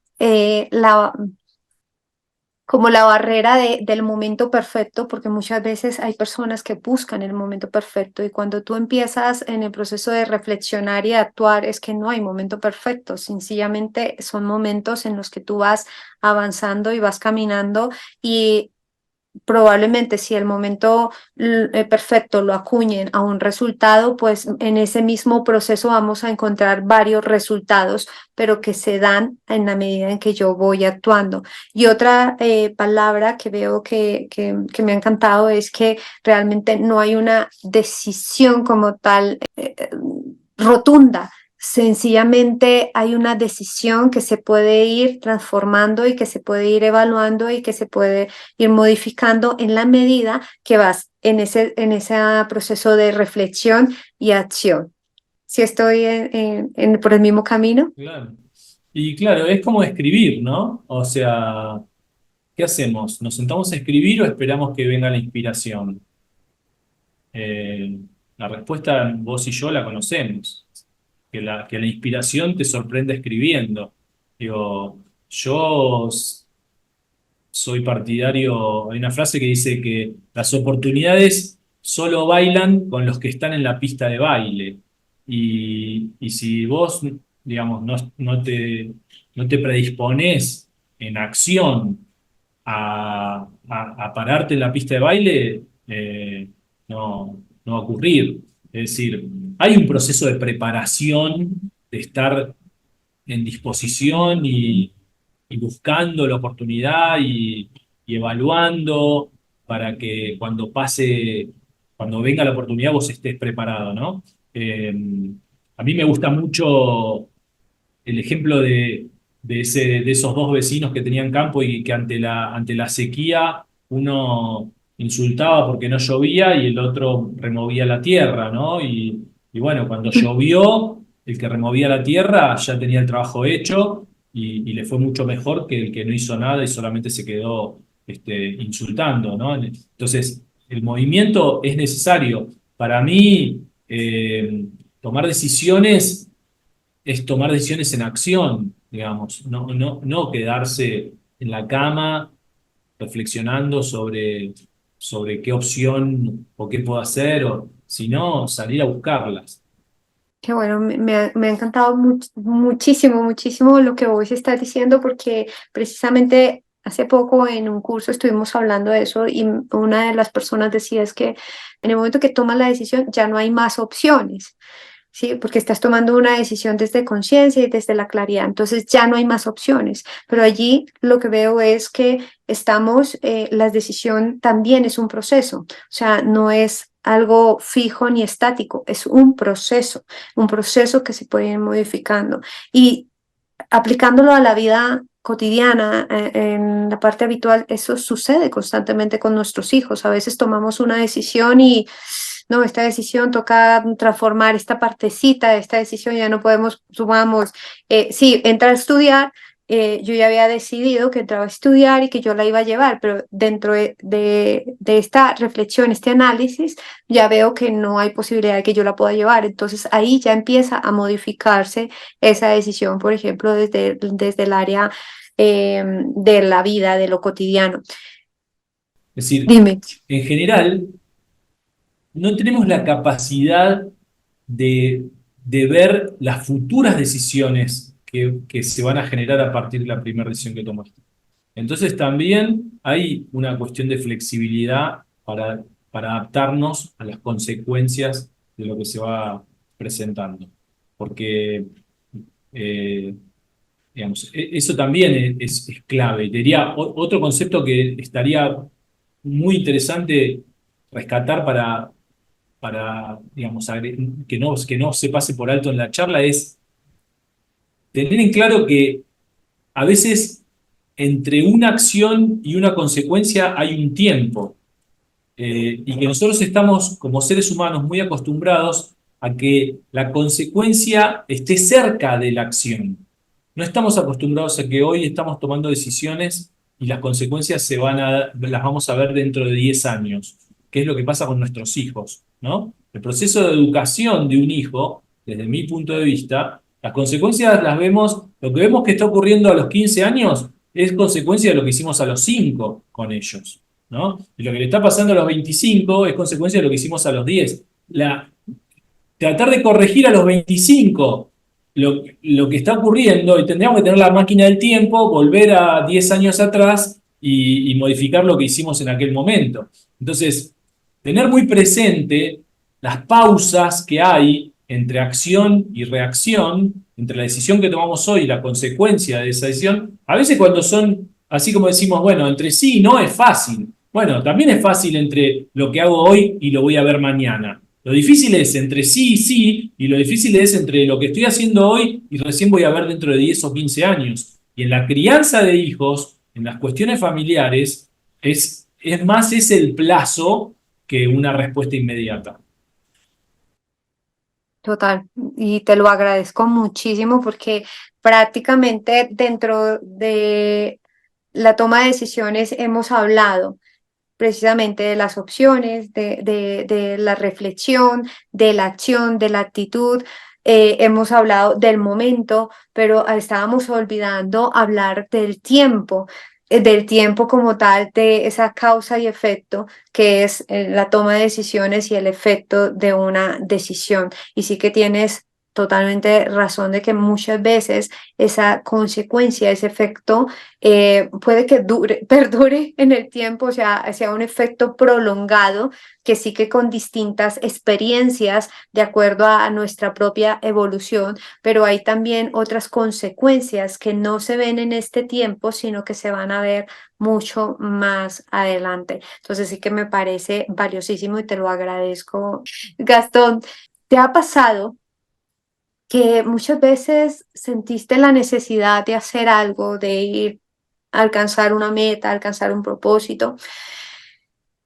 como la barrera del momento perfecto, porque muchas veces hay personas que buscan el momento perfecto y cuando tú empiezas en el proceso de reflexionar y actuar es que no hay momento perfecto, sencillamente son momentos en los que tú vas avanzando y vas caminando y probablemente si el momento perfecto lo acuñen a un resultado, pues en ese mismo proceso vamos a encontrar varios resultados, pero que se dan en la medida en que yo voy actuando. Y otra palabra que veo que me ha encantado es que realmente no hay una decisión como tal rotunda. Sencillamente hay una decisión que se puede ir transformando y que se puede ir evaluando y que se puede ir modificando en la medida que vas en ese proceso de reflexión y acción. Si estoy por el mismo camino. Claro. Y claro, es como escribir, ¿no? O sea, ¿qué hacemos? ¿Nos sentamos a escribir o esperamos que venga la inspiración? Eh, la respuesta vos y yo la conocemos, que la inspiración te sorprende escribiendo. Digo, yo soy partidario, hay una frase que dice que las oportunidades solo bailan con los que están en la pista de baile. Y si vos, digamos, no te predisponés en acción a pararte en la pista de baile, no va a ocurrir. Es decir, hay un proceso de preparación, de estar en disposición y buscando la oportunidad y evaluando para que cuando venga la oportunidad vos estés preparado, ¿no? Eh, a mí me gusta mucho el ejemplo de esos dos vecinos que tenían campo y que ante la sequía uno insultaba porque no llovía y el otro removía la tierra, ¿no? Y bueno, cuando llovió, el que removía la tierra ya tenía el trabajo hecho y le fue mucho mejor que el que no hizo nada y solamente se quedó insultando, ¿no? Entonces, el movimiento es necesario. Para mí, tomar decisiones es tomar decisiones en acción, digamos, no quedarse en la cama reflexionando sobre qué opción o qué puedo hacer, sino salir a buscarlas. Qué bueno, me ha encantado muchísimo, muchísimo lo que vos estás diciendo porque precisamente hace poco en un curso estuvimos hablando de eso y una de las personas decía es que en el momento que tomas la decisión ya no hay más opciones. ¿sí? Porque estás tomando una decisión desde conciencia y desde la claridad, entonces ya no hay más opciones, pero allí lo que veo es que estamos, la decisión también es un proceso, o sea, no es algo fijo ni estático, es un proceso que se puede ir modificando y aplicándolo a la vida cotidiana, en la parte habitual, eso sucede constantemente con nuestros hijos. A veces tomamos una decisión y no, esta decisión toca transformar esta partecita de esta decisión, ya no podemos, sumamos, sí, entra a estudiar. Yo ya había decidido que entraba a estudiar y que yo la iba a llevar, pero dentro de esta reflexión, este análisis, ya veo que no hay posibilidad de que yo la pueda llevar. Entonces ahí ya empieza a modificarse esa decisión, por ejemplo, desde el área de la vida, de lo cotidiano. Es decir, Dime. en general, no tenemos la capacidad de, de ver las futuras decisiones que se van a generar a partir de la primera decisión que tomaste. Entonces también hay una cuestión de flexibilidad para adaptarnos a las consecuencias de lo que se va presentando. Porque, eh, digamos, eso también es clave. Te diría, otro concepto que estaría muy interesante rescatar digamos, que no se pase por alto en la charla es tener en claro que a veces entre una acción y una consecuencia hay un tiempo. Y que nosotros estamos como seres humanos muy acostumbrados a que la consecuencia esté cerca de la acción. No estamos acostumbrados a que hoy estamos tomando decisiones y las consecuencias las vamos a ver dentro de 10 años, que es lo que pasa con nuestros hijos, ¿no? El proceso de educación de un hijo, desde mi punto de vista, las consecuencias las vemos, lo que vemos que está ocurriendo a los 15 años es consecuencia de lo que hicimos a los 5 con ellos, ¿no? Y lo que le está pasando a los 25 es consecuencia de lo que hicimos a los 10. Tratar de corregir a los 25 lo que está ocurriendo, y tendríamos que tener la máquina del tiempo, volver a 10 años atrás y modificar lo que hicimos en aquel momento. Entonces, tener muy presente las pausas que hay entre acción y reacción, entre la decisión que tomamos hoy y la consecuencia de esa decisión, a veces cuando son, así como decimos, bueno, entre sí y no es fácil. Bueno, también es fácil entre lo que hago hoy y lo voy a ver mañana. Lo difícil es entre sí y sí, y lo difícil es entre lo que estoy haciendo hoy y recién voy a ver dentro de 10 o 15 años. Y en la crianza de hijos, en las cuestiones familiares, es más es el plazo que una respuesta inmediata. Total, y te lo agradezco muchísimo porque prácticamente dentro de la toma de decisiones hemos hablado precisamente de las opciones, de la reflexión, de la acción, de la actitud. Hemos hablado del momento, pero estábamos olvidando hablar del tiempo como tal, de esa causa y efecto que es la toma de decisiones y el efecto de una decisión. Y sí que tienes totalmente razón de que muchas veces esa consecuencia, ese efecto, puede que dure, perdure en el tiempo, o sea un efecto prolongado, que sí que con distintas experiencias de acuerdo a nuestra propia evolución, pero hay también otras consecuencias que no se ven en este tiempo, sino que se van a ver mucho más adelante. Entonces sí que me parece valiosísimo y te lo agradezco. Gastón, ¿te ha pasado que muchas veces sentiste la necesidad de hacer algo, de ir a alcanzar una meta, alcanzar un propósito,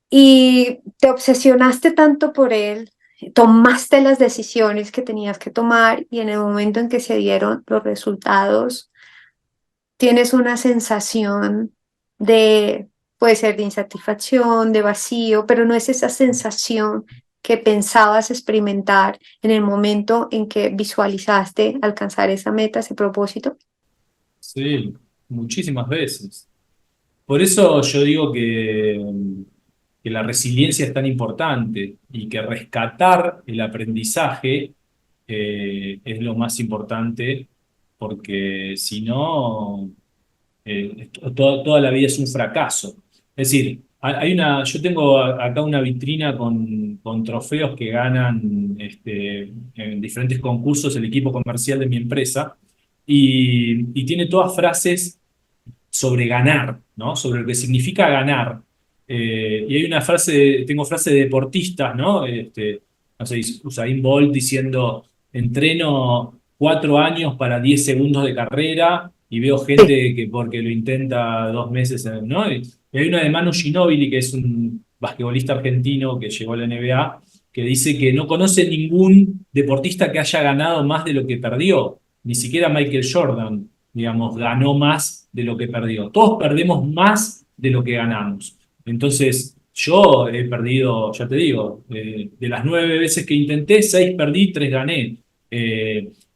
y te obsesionaste tanto por él, tomaste las decisiones que tenías que tomar y en el momento en que se dieron los resultados, tienes una sensación de, puede ser de insatisfacción, de vacío, pero no es esa sensación que pensabas experimentar en el momento en que visualizaste alcanzar esa meta, ese propósito? Sí, muchísimas veces. Por eso yo digo que la resiliencia es tan importante y que rescatar el aprendizaje es lo más importante, porque si no, toda la vida es un fracaso. Es decir, Yo tengo acá una vitrina con trofeos que ganan en diferentes concursos el equipo comercial de mi empresa y tiene todas frases sobre ganar, ¿no? Sobre lo que significa ganar. Y hay una frase, tengo frase de deportistas, ¿no? No sé, Usain Bolt diciendo, entreno 4 años para 10 segundos de carrera y veo Sí. gente que porque lo intenta 2 meses, ¿no? Y hay una de Manu Ginóbili, que es un basquetbolista argentino que llegó a la NBA, que dice que no conoce ningún deportista que haya ganado más de lo que perdió, ni siquiera Michael Jordan, digamos, ganó más de lo que perdió. Todos perdemos más de lo que ganamos. Entonces, yo he perdido, ya te digo, de las 9 veces que intenté, 6 perdí, 3 gané.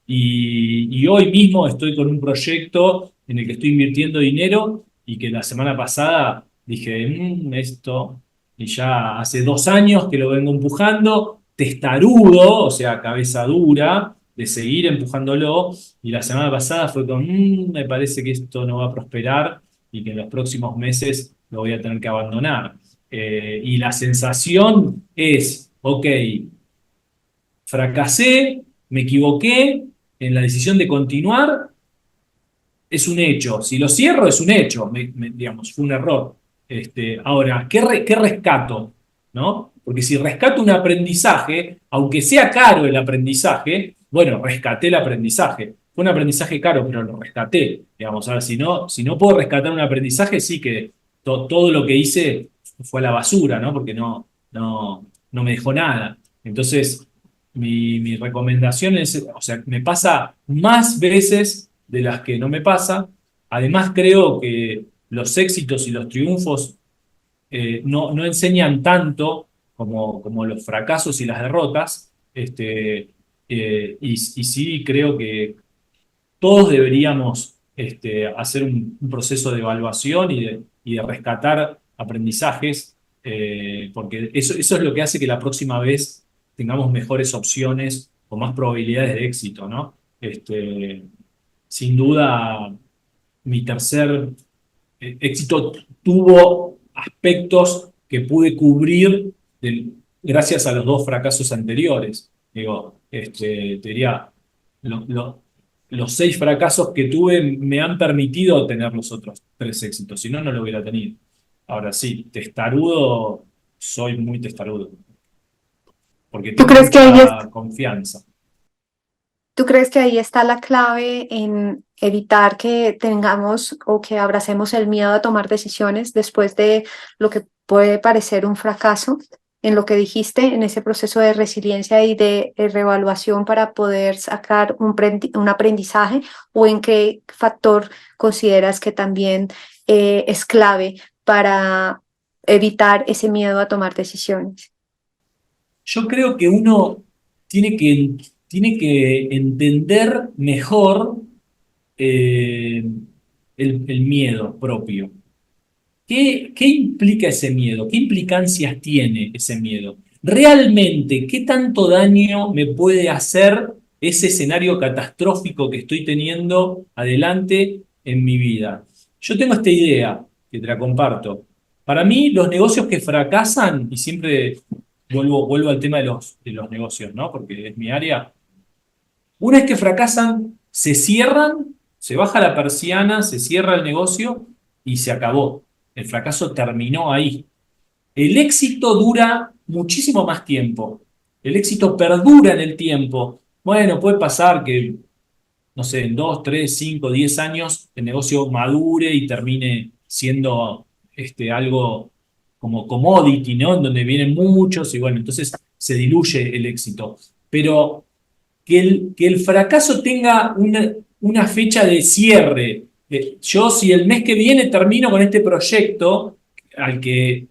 Y hoy mismo estoy con un proyecto en el que estoy invirtiendo dinero y que la semana pasada dije, esto, y ya hace 2 años que lo vengo empujando, testarudo, o sea, cabeza dura, de seguir empujándolo, y la semana pasada fue con, me parece que esto no va a prosperar y que en los próximos meses lo voy a tener que abandonar. Y la sensación es, ok, fracasé, me equivoqué en la decisión de continuar, es un hecho. Si lo cierro, es un hecho, digamos, fue un error. Ahora, ¿qué rescato? ¿No? Porque si rescato un aprendizaje, aunque sea caro el aprendizaje, bueno, rescaté el aprendizaje. Fue un aprendizaje caro, pero lo rescaté. Digamos, ahora, si no puedo rescatar un aprendizaje, sí que todo lo que hice fue a la basura, ¿no? Porque no me dejó nada. Entonces, mi recomendación es, o sea, me pasa más veces de las que no me pasa. Además, creo que los éxitos y los triunfos no enseñan tanto como los fracasos y las derrotas. Y sí creo que todos deberíamos hacer un proceso de evaluación y de rescatar aprendizajes, porque eso es lo que hace que la próxima vez tengamos mejores opciones o más probabilidades de éxito, ¿no? Sin duda, mi tercer éxito tuvo aspectos que pude cubrir gracias a los 2 fracasos anteriores. Digo, te diría, lo- lo- los 6 fracasos que tuve me han permitido tener los otros 3 éxitos, si no, no lo hubiera tenido. Ahora sí, testarudo, soy muy testarudo, porque ¿Tú tengo crees que ahí mucha confianza. ¿Tú crees que ahí está la clave en evitar que tengamos o que abracemos el miedo a tomar decisiones después de lo que puede parecer un fracaso? En lo que dijiste, en ese proceso de resiliencia y de reevaluación para poder sacar un aprendizaje, ¿o en qué factor consideras que también es clave para evitar ese miedo a tomar decisiones? Yo creo que uno tiene que entender mejor eh, el miedo propio. ¿Qué implica ese miedo? ¿Qué implicancias tiene ese miedo? ¿Realmente qué tanto daño me puede hacer ese escenario catastrófico que estoy teniendo adelante en mi vida? Yo tengo esta idea que te la comparto. Para mí, los negocios que fracasan, y siempre vuelvo al tema de los negocios, ¿no? Porque es mi área. Una vez que fracasan, se cierran, se baja la persiana, se cierra el negocio y se acabó. El fracaso terminó ahí. El éxito dura muchísimo más tiempo. El éxito perdura en el tiempo. Bueno, puede pasar que, no sé, en 2, 3, 5, 10 años el negocio madure y termine siendo algo como commodity, ¿no? En donde vienen muchos y bueno, entonces se diluye el éxito. Pero que el fracaso tenga una fecha de cierre. Yo, si el mes que viene termino con este proyecto, al que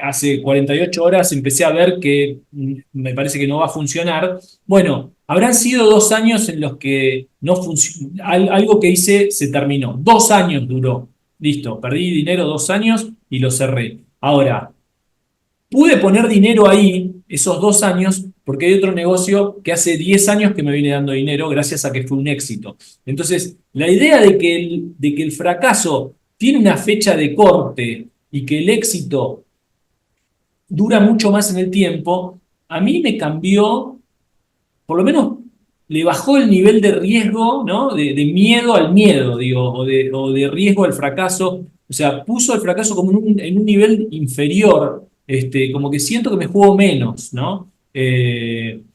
hace 48 horas empecé a ver que me parece que no va a funcionar, bueno, habrán sido 2 años en los que no funcionó, algo que hice se terminó. 2 años duró. Listo, perdí dinero 2 años y lo cerré. Ahora, pude poner dinero ahí esos 2 años porque hay otro negocio que hace 10 años que me viene dando dinero gracias a que fue un éxito. Entonces, la idea de que el fracaso tiene una fecha de corte y que el éxito dura mucho más en el tiempo, a mí me cambió, por lo menos le bajó el nivel de riesgo, ¿no? De miedo al miedo, digo, o de riesgo al fracaso. O sea, puso el fracaso como en un nivel inferior, como que siento que me juego menos, ¿no?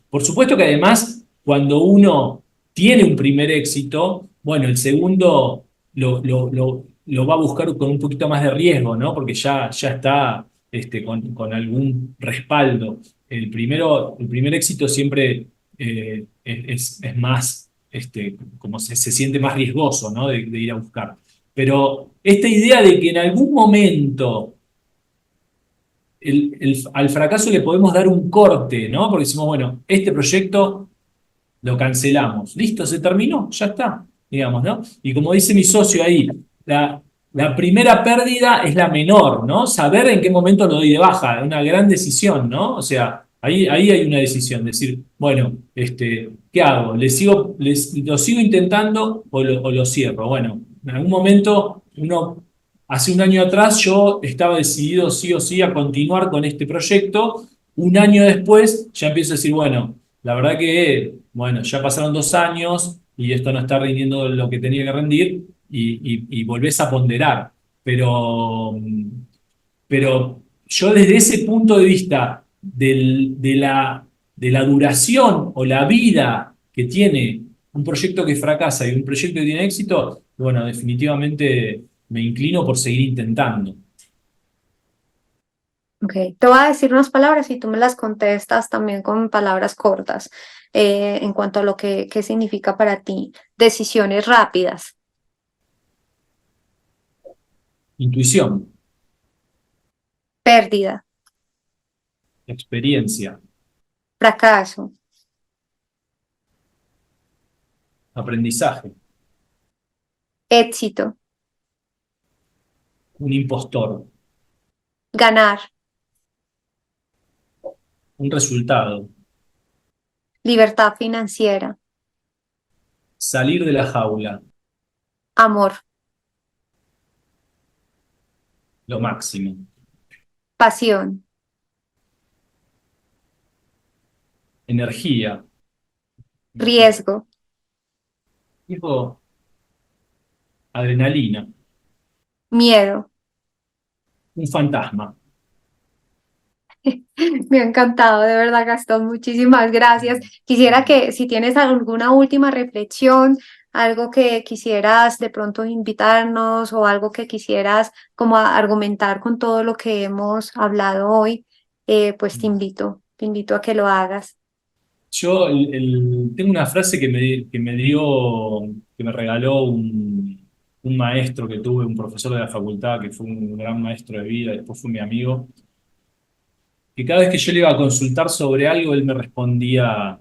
Por supuesto que además, cuando uno tiene un primer éxito, bueno, el segundo lo va a buscar con un poquito más de riesgo, ¿no? Porque ya está con algún respaldo. El primer éxito siempre es más, como se siente más riesgoso, ¿no? De ir a buscar. Pero esta idea de que en algún momento al fracaso le podemos dar un corte, ¿no? Porque decimos, bueno, este proyecto lo cancelamos. Listo, se terminó, ya está, digamos, ¿no? Y como dice mi socio ahí, la primera pérdida es la menor, ¿no? Saber en qué momento lo doy de baja, una gran decisión, ¿no? O sea, ahí hay una decisión, decir, bueno, ¿qué hago? ¿Lo sigo intentando o lo cierro? Bueno, en algún momento hace un año atrás yo estaba decidido sí o sí a continuar con este proyecto. Un año después ya empiezo a decir, bueno, la verdad que, bueno, ya pasaron 2 años y esto no está rindiendo lo que tenía que rendir y volvés a ponderar. Pero yo desde ese punto de vista de la duración o la vida que tiene un proyecto que fracasa y un proyecto que tiene éxito, bueno, definitivamente me inclino por seguir intentando. Ok, te voy a decir unas palabras y tú me las contestas también con palabras cortas en cuanto a lo que qué significa para ti. Decisiones rápidas, Intuición, pérdida, experiencia, fracaso, aprendizaje, éxito, un impostor, ganar, un resultado, libertad financiera, salir de la jaula, amor, lo máximo. pasión, Energía, riesgo, tipo adrenalina, miedo. un fantasma. Me ha encantado, de verdad, Gastón. Muchísimas gracias. Quisiera que si tienes alguna última reflexión, algo que quisieras de pronto invitarnos o algo que quisieras como argumentar con todo lo que hemos hablado hoy, pues te invito a que lo hagas. Yo tengo una frase que me regaló un maestro que tuve, un profesor de la facultad, que fue un gran maestro de vida, después fue mi amigo, que cada vez que yo le iba a consultar sobre algo, él me respondía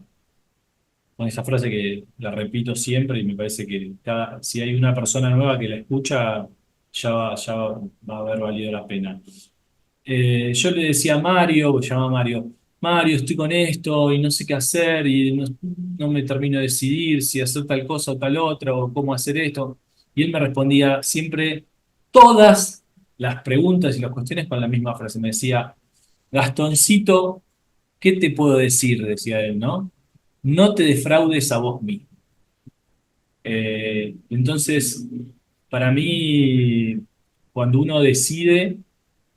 con esa frase que la repito siempre y me parece que si hay una persona nueva que la escucha, ya va a haber valido la pena. Yo le decía a Mario, porque se llama Mario, Mario, estoy con esto y no sé qué hacer y no me termino de decidir si hacer tal cosa o tal otra o cómo hacer esto. Y él me respondía siempre todas las preguntas y las cuestiones con la misma frase. Me decía, Gastoncito, ¿qué te puedo decir? Decía él, ¿no? No te defraudes a vos mismo. Entonces, para mí, cuando uno decide,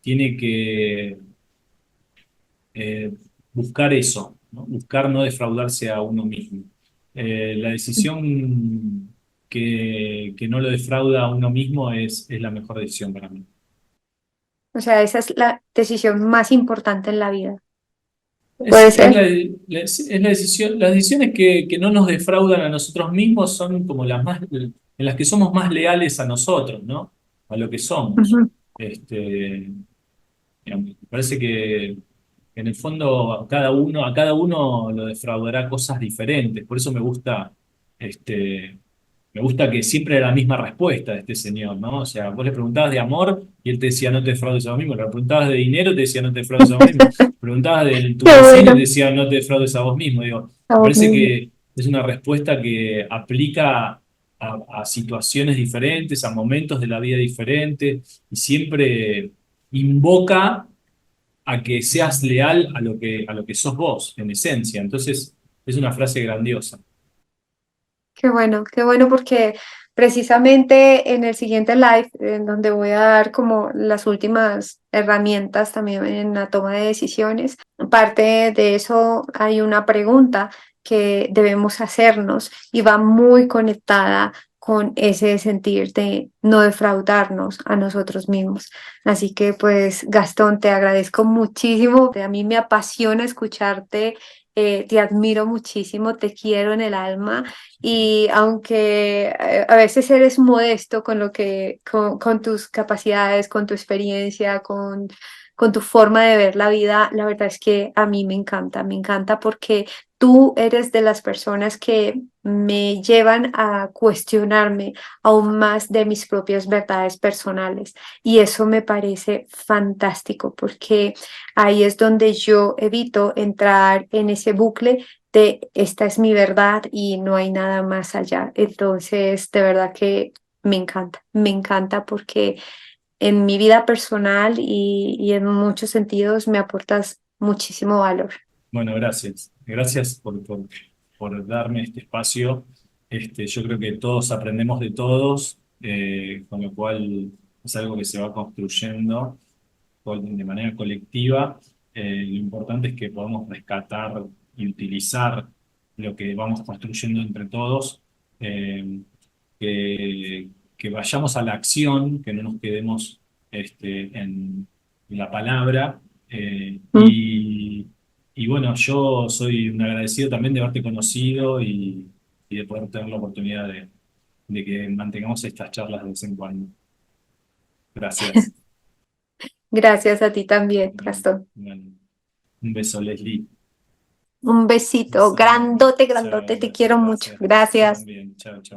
tiene que eh, buscar eso, ¿no? Buscar no defraudarse a uno mismo. La decisión que no lo defrauda a uno mismo es la mejor decisión para mí. O sea, esa es la decisión más importante en la vida. Es, ¿Puede es la, ser? es la decisión, las decisiones que no nos defraudan a nosotros mismos son como en las que somos más leales a nosotros, ¿no? A lo que somos. Ujú. Este, me parece que en el fondo a cada uno lo defraudará cosas diferentes. Por eso este, me gusta que siempre era la misma respuesta de este señor, ¿no? O sea, vos le preguntabas de amor y él te decía no te defraudes a vos mismo. Le preguntabas de dinero y te decía no te defraudes a vos mismo. Preguntabas de tu Qué vecino y te bueno. decía no te defraudes a vos mismo. Digo, me Estamos parece mismos. que es una respuesta que aplica a situaciones diferentes, a momentos de la vida diferentes y siempre. invoca a que seas leal a lo que sos vos, en esencia. Entonces, es una frase grandiosa. Qué bueno porque precisamente en el siguiente live, en donde voy a dar como las últimas herramientas también en la toma de decisiones, parte de eso hay una pregunta que debemos hacernos y va muy conectada con ese sentir de no defraudarnos a nosotros mismos. Así que pues Gastón, te agradezco muchísimo. A mí me apasiona escucharte, te admiro muchísimo, te quiero en el alma. Y aunque a veces eres modesto con lo que, con tus capacidades, con tu experiencia, con tu forma de ver la vida, la verdad es que a mí me encanta porque tú eres de las personas que me llevan a cuestionarme aún más de mis propias verdades personales. Y eso me parece fantástico porque ahí es donde yo evito entrar en ese bucle de esta es mi verdad y no hay nada más allá. Entonces, de verdad que me encanta porque en mi vida personal y en muchos sentidos me aportas muchísimo valor. Bueno, gracias. Gracias por darme este espacio. Yo creo que todos aprendemos de todos, con lo cual es algo que se va construyendo de manera colectiva. Lo importante es que podamos rescatar y utilizar lo que vamos construyendo entre todos, eh, que vayamos a la acción, que no nos quedemos en la palabra. Mm. Y bueno, yo soy un agradecido también de haberte conocido y de poder tener la oportunidad de que mantengamos estas charlas de vez en cuando. Gracias. Gracias a ti también, Gastón. Bueno, un beso, Leslie. Un besito Chao, grandote, chao, grandote, te gracias, quiero mucho. gracias. Yo Gracias. también. Chao, chao.